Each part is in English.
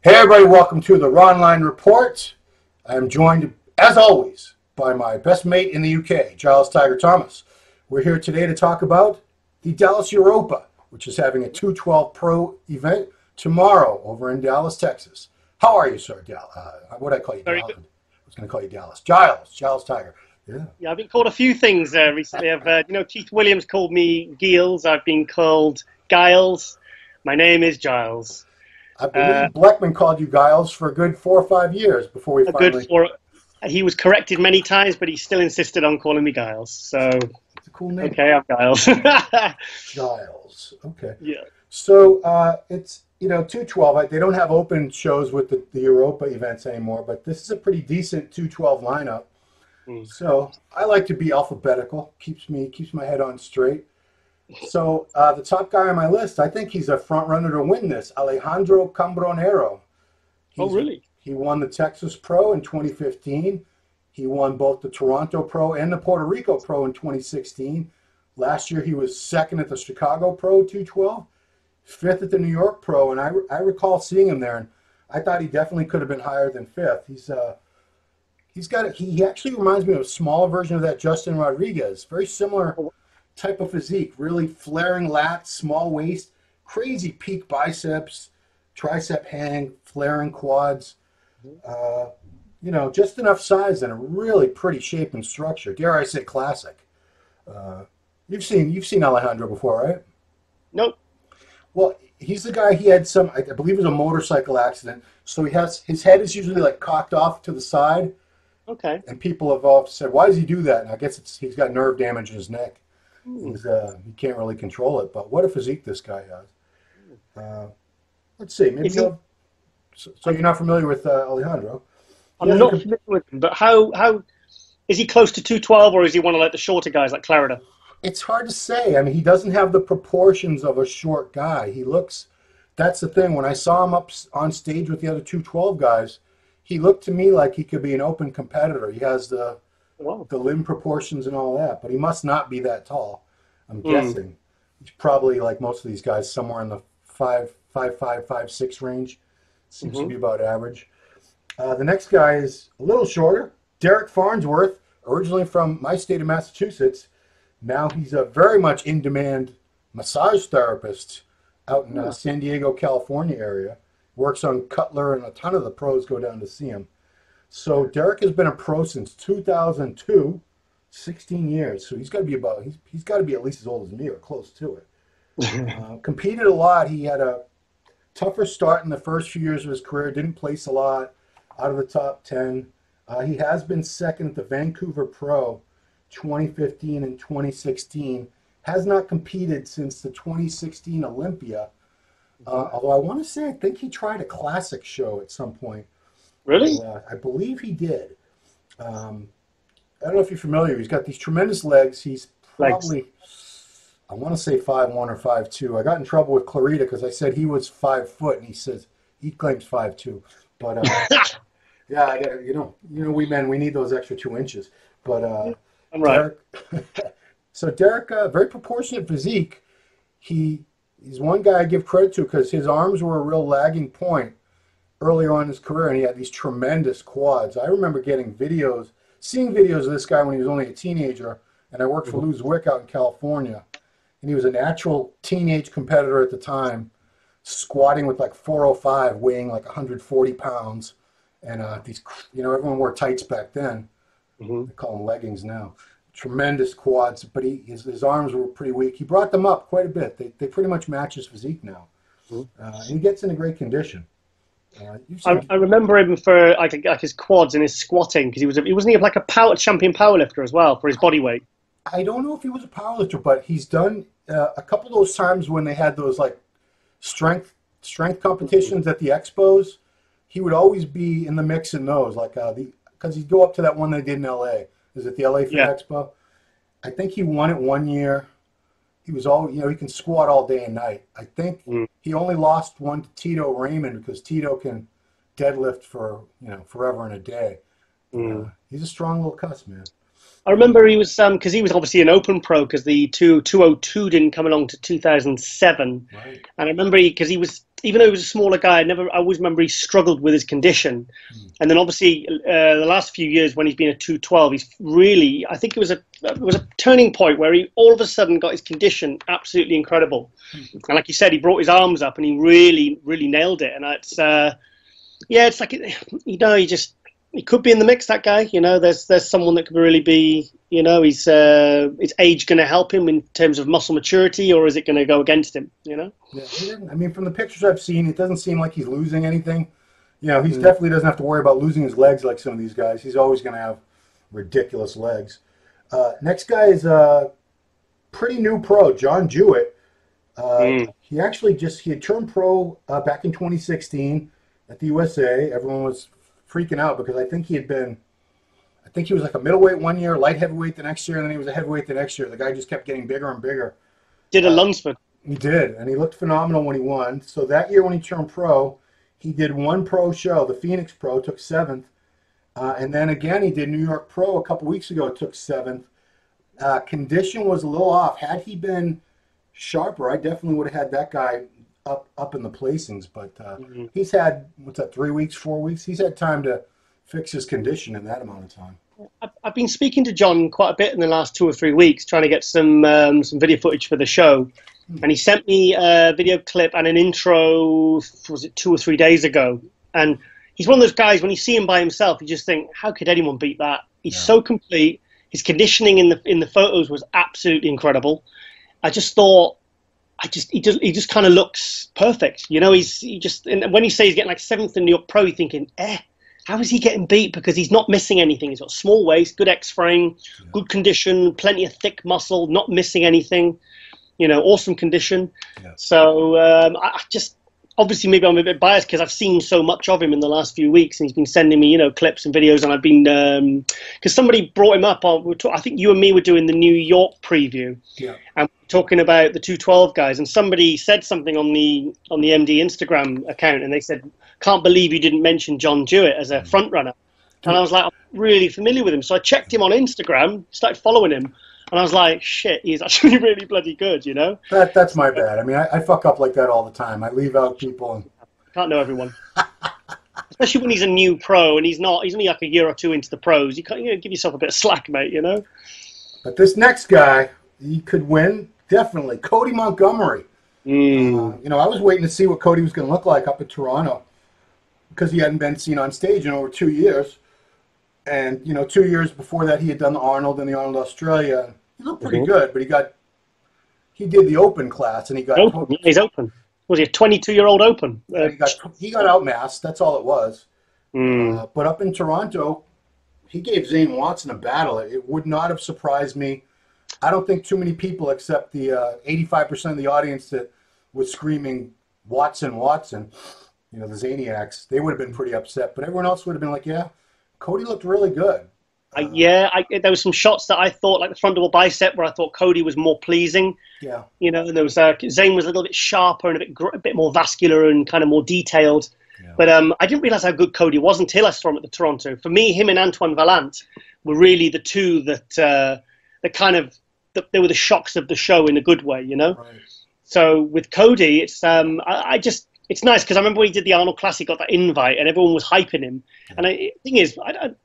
Hey everybody, welcome to the Ronline Report. I'm joined, as always, by my best mate in the UK, Giles Tiger Thomas. We're here today to talk about the Dallas Europa, which is having a 212 Pro event tomorrow over in Dallas, Texas. How are you, sir? What did I call you? Very Dallas? good. I was going to call you Dallas. Giles Tiger. Yeah. Yeah, I've been called a few things recently. Keith Williams called me Giles. I've been called Giles. My name is Giles. I believe Bleckman called you Giles for a good 4 or 5 years before we finally... He was corrected many times, but he still insisted on calling me Giles. So, it's a cool name. Okay, I'm Giles. Giles. Okay. Yeah. So it's 212. They don't have open shows with the Europa events anymore, but this is a pretty decent 212 lineup. So I like to be alphabetical. Keeps my head on straight. So the top guy on my list, I think he's a front runner to win this. Alejandro Brown. Oh, really? He won the Texas Pro in 2015. He won both the Toronto Pro and the Puerto Rico Pro in 2016. Last year he was second at the Chicago Pro 212, fifth at the New York Pro, and I recall seeing him there, and I thought he definitely could have been higher than fifth. He actually reminds me of a smaller version of that Justin Rodriguez. Very similar type of physique, really flaring lats, small waist, crazy peak biceps, tricep hang, flaring quads. Just enough size and a really pretty shape and structure. Dare I say, classic. You've seen Alejandro before, right? Nope. Well, he's the guy. He had I believe it was a motorcycle accident. So his head is usually like cocked off to the side. Okay. And people have all said, why does he do that? And I guess he's got nerve damage in his neck. He can't really control it. But what a physique this guy has. Let's see. Maybe so you're not familiar with Alejandro? I'm not familiar with him, but how is he close to 212, or is he one of the shorter guys like Clarida? It's hard to say. I mean, he doesn't have the proportions of a short guy. That's the thing. When I saw him up on stage with the other 212 guys, he looked to me like he could be an open competitor. He has the limb proportions and all that, but he must not be that tall. I'm guessing. He's probably, like most of these guys, somewhere in the 5'5", 5'6" range. Seems to be about average. The next guy is a little shorter. Derek Farnsworth, originally from my state of Massachusetts. Now he's a very much in-demand massage therapist out in San Diego, California area. Works on Cutler, and a ton of the pros go down to see him. So Derek has been a pro since 2002, 16 years. So he's got to be at least as old as me or close to it. Competed a lot. He had a tougher start in the first few years of his career. Didn't place a lot out of the top 10. He has been second at the Vancouver Pro 2015 and 2016. Has not competed since the 2016 Olympia. Although I want to say, I think he tried a classic show at some point. Really? I believe he did. I don't know if you're familiar. He's got these tremendous legs. He's probably, I want to say 5'1" or 5'2". I got in trouble with Clarita because I said he was 5 foot, and he claims 5'2". But yeah, we men, we need those extra 2 inches. But I'm right. Derek, very proportionate physique. He's one guy I give credit to because his arms were a real lagging point earlier on in his career, and he had these tremendous quads. I remember seeing videos of this guy when he was only a teenager, and I worked for Lou Zwick out in California, and he was a natural teenage competitor at the time, squatting with like 405, weighing like 140 pounds, and everyone wore tights back then. They call them leggings now. Tremendous quads, but his arms were pretty weak. He brought them up quite a bit. They pretty much match his physique now. And he gets into great condition. I remember him for like his quads and his squatting, because he wasn't like a champion powerlifter as well for his body weight. I don't know if he was a powerlifter, but he's done a couple of those times when they had those like strength competitions at the expos. He would always be in the mix in those, because he'd go up to that one they did in LA. Is it the LA Fit Expo? I think he won it one year. He was he can squat all day and night. I think he only lost one to Tito Raymond because Tito can deadlift for forever and a day. He's a strong little cuss, man. I remember he was because he was obviously an open pro because the 202 didn't come along to 2007, right. And I remember because he was even though he was a smaller guy, I always remember he struggled with his condition. And then obviously the last few years when he's been at 212, he's really, I think it was a turning point where he all of a sudden got his condition absolutely incredible. And like you said, he brought his arms up and he really, really nailed it. And it's, it's like, he could be in the mix, that guy. There's someone that could really be, is age going to help him in terms of muscle maturity, or is it going to go against him, Yeah, I mean, from the pictures I've seen, it doesn't seem like he's losing anything. He definitely doesn't have to worry about losing his legs like some of these guys. He's always going to have ridiculous legs. Next guy is a pretty new pro, John Jewett. He had turned pro back in 2016 at the USA. Everyone was freaking out because I think he was like a middleweight one year, light heavyweight the next year, and then he was a heavyweight the next year. The guy just kept getting bigger and bigger. Did a Lunsford. He did, and he looked phenomenal when he won. So that year when he turned pro, he did one pro show, the Phoenix Pro, took 7th. And then again, he did New York Pro a couple weeks ago, took 7th. Condition was a little off. Had he been sharper, I definitely would have had that guy up in the placings. But he's had, 3 weeks, 4 weeks? He's had time to fix his condition in that amount of time. I've been speaking to John quite a bit in the last 2 or 3 weeks, trying to get some video footage for the show. And he sent me a video clip and an intro, was it 2 or 3 days ago? And he's one of those guys, when you see him by himself, you just think, how could anyone beat that? He's so complete. His conditioning in the photos was absolutely incredible. I just thought, he just kind of looks perfect. And when you say he's getting like 7th in New York Pro, you're thinking, how is he getting beat? Because he's not missing anything. He's got small waist, good X-frame, good condition, plenty of thick muscle, not missing anything. Awesome condition. Yeah. So obviously maybe I'm a bit biased because I've seen so much of him in the last few weeks, and he's been sending me, clips and videos, and I've been because somebody brought him up. I think you and me were doing the New York preview, and talking about the 212 guys, and somebody said something on the MD Instagram account, and they said, "Can't believe you didn't mention John Jewett as a front runner." And I was like, I'm really familiar with him, so I checked him on Instagram, started following him. And I was like, shit, he's actually really bloody good, That's my bad. I mean, I fuck up like that all the time. I leave out people. And can't know everyone. Especially when he's a new pro and he's only like a year or two into the pros. You can't give yourself a bit of slack, mate, But this next guy, he could win, definitely. Cody Montgomery. I was waiting to see what Cody was going to look like up at Toronto because he hadn't been seen on stage in over 2 years. And, 2 years before that, he had done the Arnold and the Arnold Australia. He looked pretty good, but he did the open class, and he got open. He's open. Was he a 22-year-old open? He got outmassed. That's all it was. But up in Toronto, he gave Zane Watson a battle. It would not have surprised me. I don't think too many people, except the 85% of the audience that was screaming Watson, Watson, the Zaniacs, they would have been pretty upset. But everyone else would have been like, yeah, Cody looked really good. There was some shots that I thought, like the front double bicep, where I thought Cody was more pleasing. Yeah. And there was Zane was a little bit sharper and a bit more vascular and kind of more detailed. Yeah. But I didn't realize how good Cody was until I saw him at the Toronto. For me, him and Antoine Vallant were really the two that they were the shocks of the show in a good way, Right. So with Cody, it's it's nice because I remember when he did the Arnold Classic, got that invite, and everyone was hyping him. And the thing is,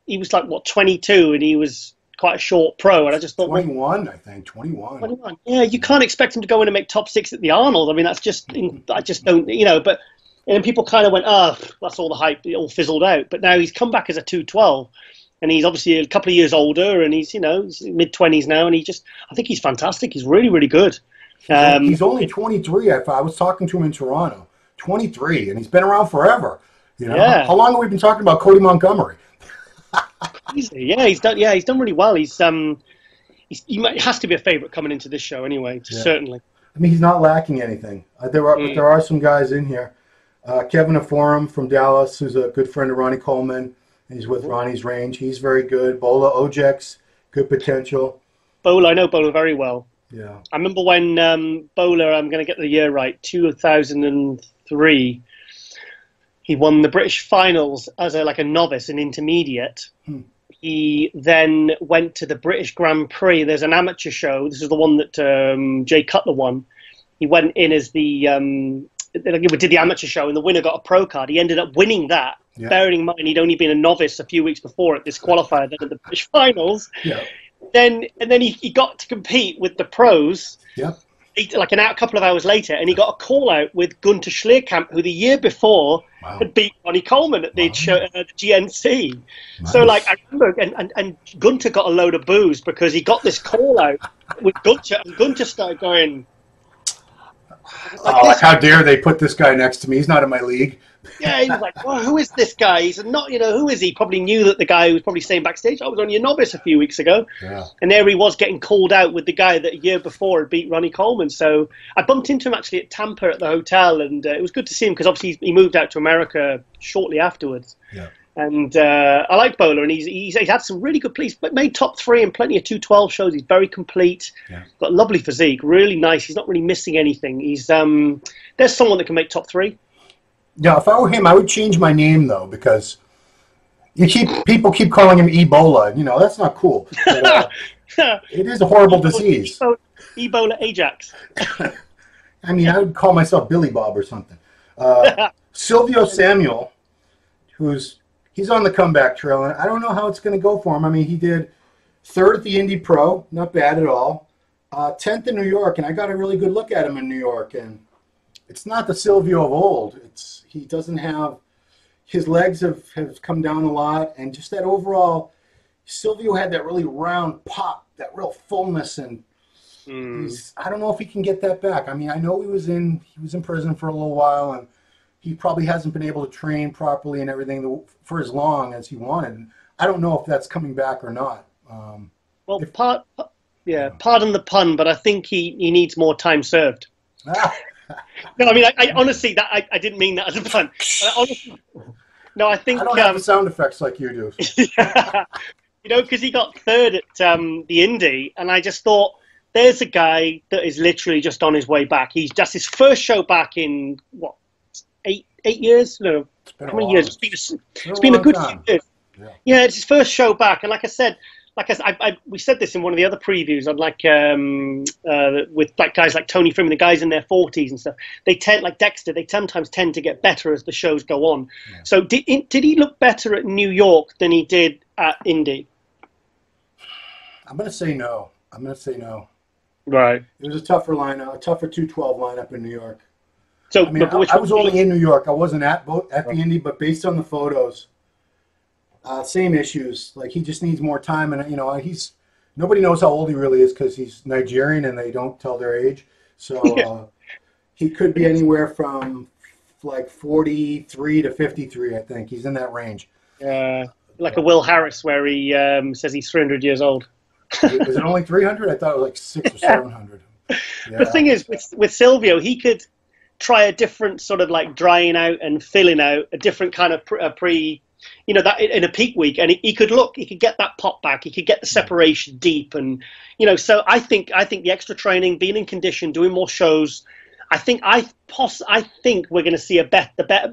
he was like, 22, and he was quite a short pro, and I just thought... 21, I think, 21. Yeah, you can't expect him to go in and make top 6 at the Arnold. I mean, I just don't, but... And then people kind of went, that's all the hype, it all fizzled out. But now he's come back as a 212, and he's obviously a couple of years older, and he's, he's mid-20s now, and I think he's fantastic. He's really, really good. He's only 23. I was talking to him in Toronto. 23, and he's been around forever. Yeah. How long have we been talking about Cody Montgomery? He's done really well. He has to be a favorite coming into this show anyway. Certainly. I mean, he's not lacking anything. There are some guys in here. Kevin Aforum from Dallas, who's a good friend of Ronnie Coleman. He's with Ronnie's range. He's very good. Bola Ojex, good potential. Bola, I know Bola very well. Yeah. I remember when Bola, I'm going to get the year right, 2003, he won the British finals as a novice, an intermediate. He then went to the British Grand Prix. There's an amateur show. This is the one that Jay Cutler won. He went in as the did the amateur show, and the winner got a pro card. He ended up winning that, bearing in mind he'd only been a novice a few weeks before at this qualifier, then at the British finals. Yeah. And then he got to compete with the pros. Yeah. Like a couple of hours later, and he got a call out with Gunter Schlierkamp, who the year before had beat Ronnie Coleman at the GNC. Nice. So, like, I remember, and Gunter got a load of booze because he got this call out with Gunter, and Gunter started going, like, how dare they put this guy next to me? He's not in my league. Yeah, he was like, well, who is this guy? He's not, who is he? Probably knew that the guy who was probably staying backstage, I was only a novice a few weeks ago. Yeah. And there he was getting called out with the guy that a year before had beat Ronnie Coleman. So I bumped into him actually at Tampa at the hotel, and it was good to see him because obviously he moved out to America shortly afterwards. Yeah. And I like Bowler, and he's had some really good plays, but made top 3 in plenty of 212 shows. He's very complete, got a lovely physique, really nice. He's not really missing anything. He's there's someone that can make top 3. Yeah, if I were him, I would change my name though, because people keep calling him Ebola. That's not cool. But, it is a horrible disease. Ebola Ajax. I mean, I would call myself Billy Bob or something. Silvio Samuel, he's on the comeback trail, and I don't know how it's going to go for him. I mean, he did 3rd at the Indy Pro, not bad at all. 10th in New York, and I got a really good look at him in New York, and it's not the Silvio of old. He doesn't have, his legs have come down a lot, and just that overall, Silvio had that really round pop, that real fullness, and I don't know if he can get that back. I mean, I know he was in prison for a little while, and he probably hasn't been able to train properly and everything for as long as he wanted. And I don't know if that's coming back or not. Pardon the pun, but I think he needs more time served. No, I mean, I honestly, I didn't mean that as a pun. I think... I don't have the sound effects like you do. Because he got 3rd at the Indy, and I just thought, there's a guy that is literally just on his way back. That's his first show back in, 8 years? No, how many years? It's been a good few years. Yeah, it's his first show back, and like I said, we said this in one of the other previews on with guys like Tony Freeman, the guys in their 40s and stuff. They tend, like Dexter, they sometimes tend to get better as the shows go on. Yeah. So did he look better at New York than he did at Indy? I'm going to say no. Right. It was a tougher 212 lineup in New York. So I mean, I was only in New York. I wasn't at the Indy, but based on the photos. Same issues. Like, he just needs more time, and nobody knows how old he really is because he's Nigerian and they don't tell their age. So he could be anywhere from like 43 to 53. I think he's in that range. Like a Will Harris, where he says he's 300 years old. Was it only 300? I thought it was like 600 or 700. Yeah. The thing is, with Silvio, he could try a different sort of like drying out and filling out, a different kind of that in a peak week, and he could get that pop back, he could get the separation deep, and so I think the extra training, being in condition, doing more shows, I think we're going to see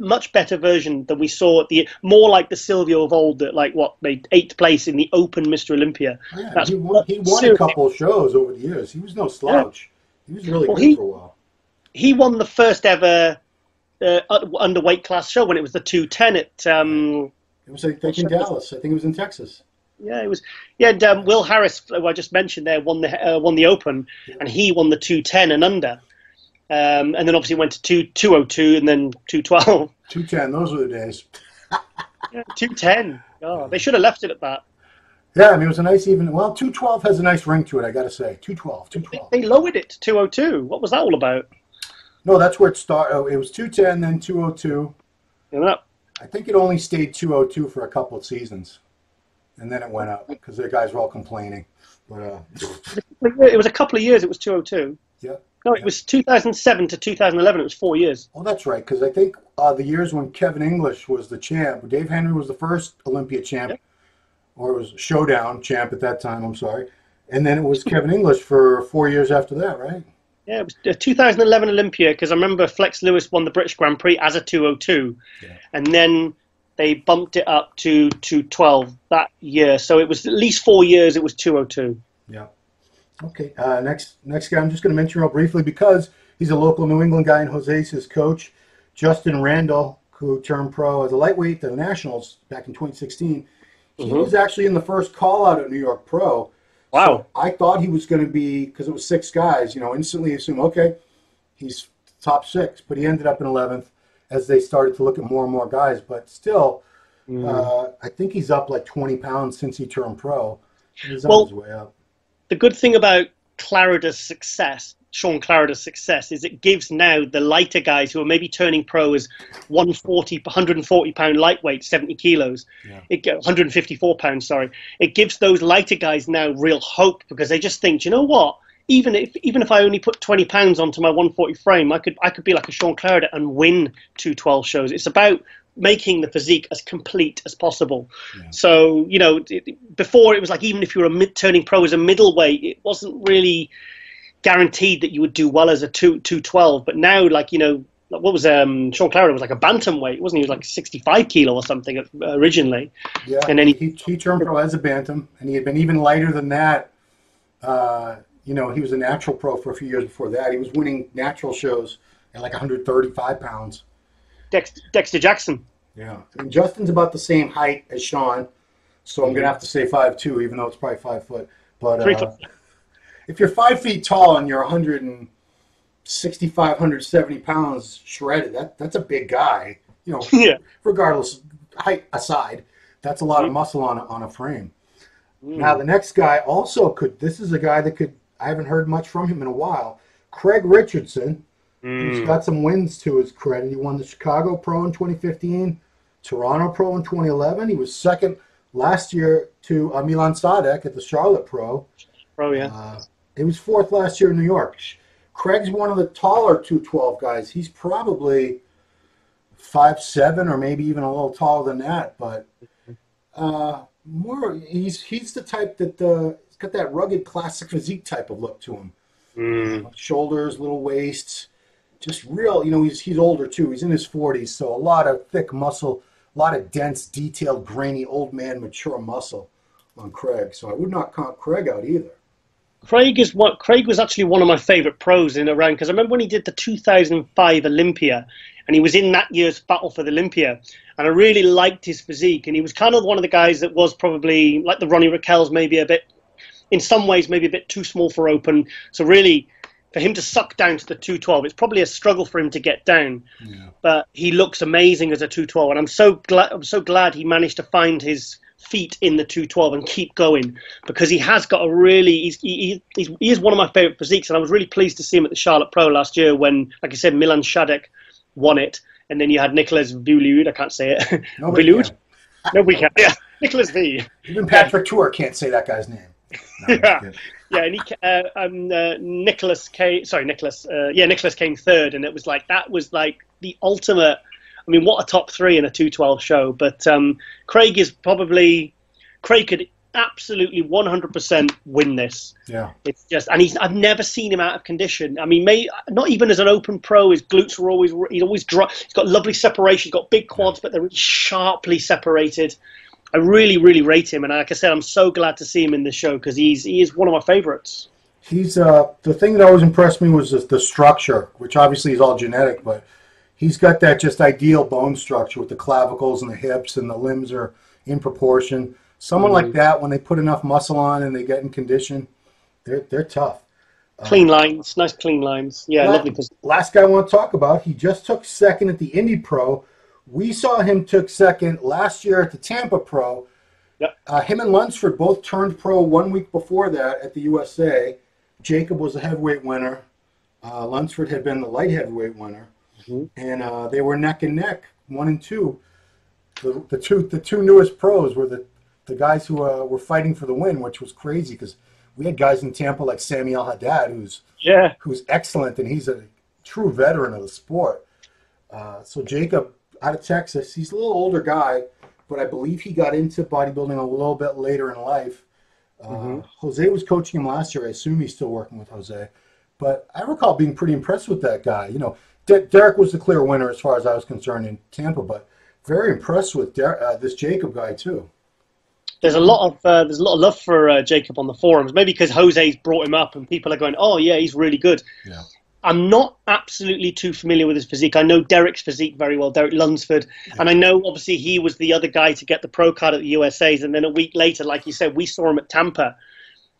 much better version than we saw more like the Silvio of old that made 8th place in the Open Mr. Olympia. Yeah, he won a couple of shows over the years. He was no slouch. He was really good for a while. He won the first ever underweight class show when it was the 210 at. It was, I think, in Dallas. I think it was in Texas. Yeah, it was. Yeah, and Will Harris, who I just mentioned there, won the Open, and he won the 210 and under. And then obviously went to 202 and then 212. 210, those were the days. 210. Oh, they should have left it at that. Yeah, I mean, it was a nice even. Well, 212 has a nice ring to it, I got to say. 212. They lowered it to 202. What was that all about? No, that's where it started. It was 210, then 202. It went up. I think it only stayed 202 for a couple of seasons, and then it went up because the guys were all complaining. But it was a couple of years. It was 202. Yeah. No, it was 2007 to 2011. It was 4 years. Oh, that's right. Because I think the years when Kevin English was the champ, Dave Henry was the first Olympia champ, or it was Showdown champ at that time. I'm sorry, and then it was Kevin English for 4 years after that, right? Yeah, it was 2011 Olympia, because I remember Flex Lewis won the British Grand Prix as a 202, and then they bumped it up to 212 that year. So it was at least 4 years it was 202. Yeah. Okay. Next guy, I'm just going to mention real briefly because he's a local New England guy and Jose's his coach. Justin Randall, who turned pro as a lightweight to the Nationals back in 2016. He was actually in the first call out at New York Pro. Wow. So I thought he was going to be, because it was 6 guys, instantly assume, okay, he's top 6. But he ended up in 11th as they started to look at more and more guys. But still, I think he's up like 20 pounds since he turned pro. He's on his way up. The good thing about Clarida's success, Sean Clarida's success, is it gives now the lighter guys who are maybe turning pro as 140 pound lightweight, 70 kilos, 154 pounds, sorry. It gives those lighter guys now real hope because they just think, you know what? Even if I only put 20 pounds onto my 140 frame, I could be like a Sean Clarida and win 212 shows. It's about making the physique as complete as possible. Yeah. So, before it was like even if you were turning pro as a middleweight, it wasn't really guaranteed that you would do well as a 212. But now, what was Sean Clarida was like a bantamweight, wasn't he? He was like 65 kilo or something originally. Yeah, and then he turned pro as a bantam, and he had been even lighter than that. He was a natural pro for a few years before that. He was winning natural shows at like 135 pounds. Dexter Jackson. Yeah. And Justin's about the same height as Sean, so I'm going to have to say 5'2", even though it's probably 5 foot. But 3 foot. If you're 5 feet tall and you're 165, 170 pounds shredded, that's a big guy. Regardless, height aside, that's a lot of muscle on a frame. Now, the next guy also could, this is a guy that could, I haven't heard much from him in a while, Craig Richardson. He's got some wins to his credit. He won the Chicago Pro in 2015, Toronto Pro in 2011. He was second last year to Milan Sadek at the Charlotte Pro. He was 4th last year in New York. Craig's one of the taller 212 guys. He's probably 5'7", or maybe even a little taller than that. But he's the type that he's got that rugged classic physique type of look to him. Shoulders, little waists. Just real, he's older too. He's in his 40s, so a lot of thick muscle, a lot of dense, detailed, grainy, old man, mature muscle on Craig. So I would not count Craig out either. Craig was actually one of my favorite pros in a round because I remember when he did the 2005 Olympia, and he was in that year's battle for the Olympia, and I really liked his physique, and he was kind of one of the guys that was probably like the Ronnie Raquels, maybe a bit, in some ways, maybe a bit too small for open. So really, for him to suck down to the 212, it's probably a struggle for him to get down. Yeah. But he looks amazing as a 212, and I'm so glad he managed to find his feet in the 212 and keep going, because he has got a really, he is one of my favorite physiques, and I was really pleased to see him at the Charlotte Pro last year when, like I said, Milan Sadek won it, and then you had Nicholas Vuliud, I can't say it. Nobody can. Yeah, Nicholas V. Even Patrick Tour can't say that guy's name. No, and Nicholas came third, and it was like, that was like the ultimate. I mean, what a top 3 in a 212 show. But Craig could absolutely 100% win this. Yeah. It's just, and I've never seen him out of condition. I mean, not even as an open pro, his glutes were he's dry. He's got lovely separation. He's got big quads, but they're really sharply separated. I really, really rate him, and like I said, I'm so glad to see him in this show because he is one of my favorites. He's the thing that always impressed me was the structure, which obviously is all genetic, but he's got that just ideal bone structure with the clavicles and the hips, and the limbs are in proportion. Someone like that, when they put enough muscle on and they get in condition, they're tough. Clean lines, nice clean lines. Yeah, lovely. Last guy I want to talk about, he just took second at the Indy Pro. We saw him took second last year at the Tampa Pro. Yep. Him and Lunsford both turned pro 1 week before that at the USA. Jacob was the heavyweight winner. Lunsford had been the light heavyweight winner. And they were neck and neck, 1 and 2. The two newest pros were the guys who were fighting for the win, which was crazy because we had guys in Tampa like Samuel Haddad, who's excellent, and he's a true veteran of the sport. So Jacob, out of Texas, he's a little older guy, but I believe he got into bodybuilding a little bit later in life. Jose was coaching him last year. I assume he's still working with Jose. But I recall being pretty impressed with that guy. Derek was the clear winner as far as I was concerned in Tampa, but very impressed with this Jacob guy too. there's a lot of love for Jacob on the forums. Maybe because Jose's brought him up and people are going, oh yeah, he's really good. Yeah. I'm not absolutely too familiar with his physique. I know Derek's physique very well, Derek Lunsford, and I know obviously he was the other guy to get the pro card at the USA's, and then a week later, like you said, we saw him at Tampa,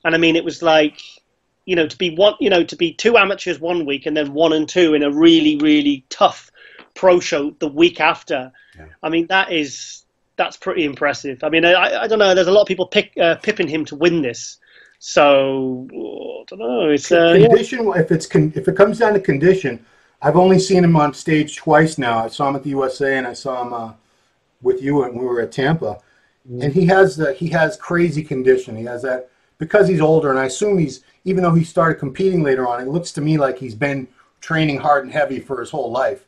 and I mean it was like, to be two amateurs one week and then 1 and 2 in a really, really tough pro show the week after. Yeah. I mean that's pretty impressive. I mean I don't know. There's a lot of people pipping him to win this. So I don't know. It's condition. Yeah. If it comes down to condition, I've only seen him on stage twice now. I saw him at the USA and I saw him with you when we were at Tampa. And he has crazy condition. He has that because he's older, and I assume even though he started competing later on, it looks to me like he's been training hard and heavy for his whole life.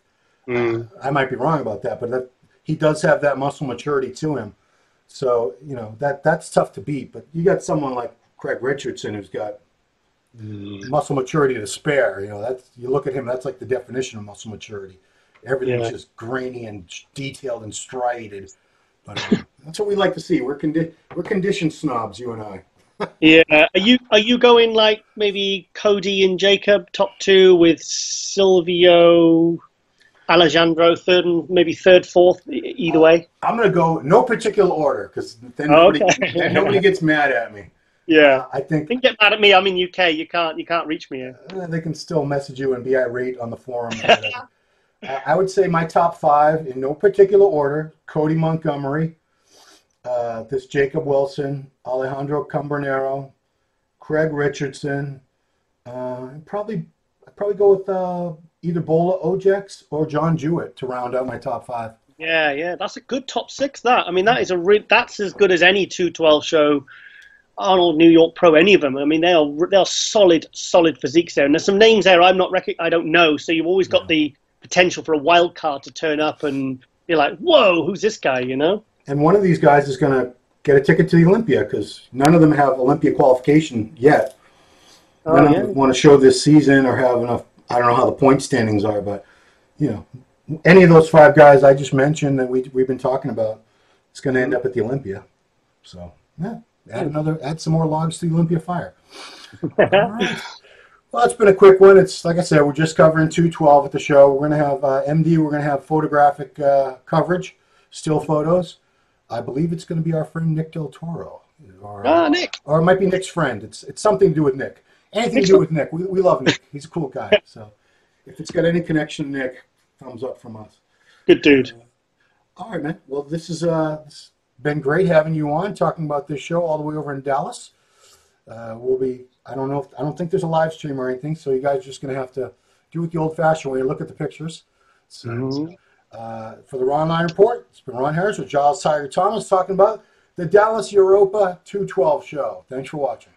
I might be wrong about that, but he does have that muscle maturity to him. So that's tough to beat. But you got someone like Craig Richardson, who's got muscle maturity to spare. You look at him, that's like the definition of muscle maturity. Everything's just grainy and detailed and striated. But that's what we like to see. We're condition snobs, you and I. Yeah. Are you going like maybe Cody and Jacob top 2 with Silvio, Alejandro third, and maybe third, fourth, either way? I'm going to go no particular order because then nobody gets mad at me. Yeah, I think they get mad at me. I'm in UK. You can't reach me here. They can still message you and be irate on the forum. I would say my top 5 in no particular order: Cody Montgomery, this Jacob Wilson, Alejandro Cambronero, Craig Richardson. I'd probably go with either Bola Ojex or John Jewett to round out my top 5. Yeah, that's a good top 6. That, I mean, that's as good as any 212 show. Arnold, New York Pro, any of them. I mean, they are solid physiques there. And there's some names there I don't know. So you've always got the potential for a wild card to turn up and be like, whoa, who's this guy? And one of these guys is going to get a ticket to the Olympia because none of them have Olympia qualification yet. None of them want to show this season or have enough. I don't know how the point standings are, but any of those 5 guys I just mentioned that we've been talking about, it's going to end up at the Olympia. So yeah. Add some more logs to the Olympia fire. All right. Well, it's been a quick one. It's like I said, we're just covering 212 at the show. We're going to have MD. We're going to have photographic coverage, still photos. I believe it's going to be our friend Nick Del Toro, Nick, or it might be Nick's friend. It's something to do with Nick. Anything to do with Nick. We love Nick. He's a cool guy. So if it's got any connection to Nick, thumbs up from us. Good dude. All right, man. Well, this is been great having you on, talking about this show all the way over in Dallas. We'll be, I don't think there's a live stream or anything, so you guys are just going to have to do it the old-fashioned way, look at the pictures. So, for the Ron Line Report, it's been Ron Harris with Giles Tiger Thomas talking about the Dallas Europa 212 show. Thanks for watching.